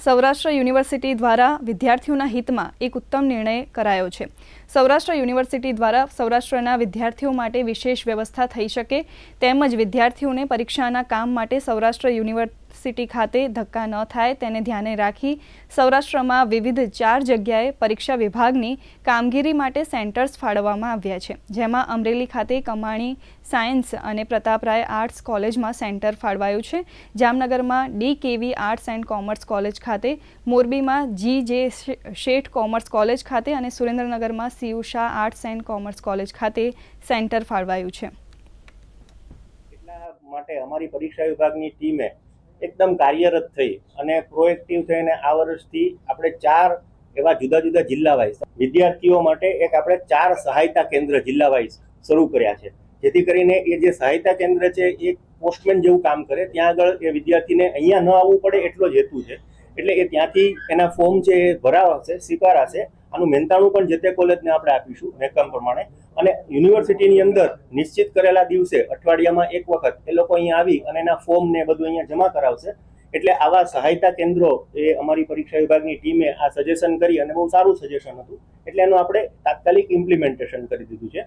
Saurashtra university દ્વારા વિદ્યાર્થીઓના હિતમાં એક ઉત્તમ નિર્ણય કરાયો છે। સૌરાષ્ટ્ર યુનિવર્સિટી દ્વારા સૌરાષ્ટ્રના વિદ્યાર્થીઓ માટે વિશેષ વ્યવસ્થા થઈ શકે તેમજ વિદ્યાર્થીઓને પરીક્ષાના કામ માટે સૌરાષ્ટ્ર યુનિવર્સિટી ખાતે ધક્કા ન થાય તેને ધ્યાને રાખી સૌરાષ્ટ્રમાં વિવિધ 4 જગ્યાએ પરીક્ષા વિભાગની કામગીરી માટે સેન્ટર્સ ફાળવવામાં આવ્યા છે, જેમાં અમરેલી ખાતે કમાણી સાયન્સ અને પ્રતાપરાય આર્ટ્સ કોલેજમાં સેન્ટર ફાળવાયું છે, જામનગરમાં DKV arts and commerce college ખાતે, મોરબીમાં GJ શેઠ કોમર્સ કોલેજ ખાતે અને સુરેન્દ્રનગરમાં CU Shah arts and commerce college ખાતે સેન્ટર ફાળવાયું છે। એટલા માટે અમારી પરીક્ષા વિભાગની ટીમે એકદમ કાર્યરત થઈ અને પ્રોએક્ટિવ થઈને આ વર્ષથી આપણે 4 એવા જુદા જુદા જિલ્લા વાઇઝ વિદ્યાર્થીઓ માટે એક આપણે 4 સહાયતા કેન્દ્ર જિલ્લા વાઇઝ શરૂ કર્યા છે, જેથી કરીને એ જે સહાયતા કેન્દ્ર છે એ પોસ્ટમેન જેવું કામ કરે, ત્યાં આગળ એ વિદ્યાર્થીને અહીંયા ન આવવું પડે એટલો જ હેતુ છે। એટલે એ ત્યાંથી એના ફોર્મ છે એ ભરાવાશે, સ્વીકારાશે, આનું મહેનતાણું પણ જે તે કોલેજને આપણે આપીશું મહેકમ પ્રમાણે, અને યુનિવર્સિટીની અંદર નિશ્ચિત કરેલા દિવસે અઠવાડિયામાં એક વખત એ લોકો અહીંયા આવી અને એના ફોર્મ ને બધું અહીંયા જમા કરાવશે। એટલે આવા સહાયતા કેન્દ્રો એ અમારી પરીક્ષા વિભાગની ટીમે આ સજેશન કરી અને બહુ સારું સજેશન હતું, એટલે એનું આપણે તાત્કાલિક ઇમ્પ્લિમેન્ટેશન કરી દીધું છે।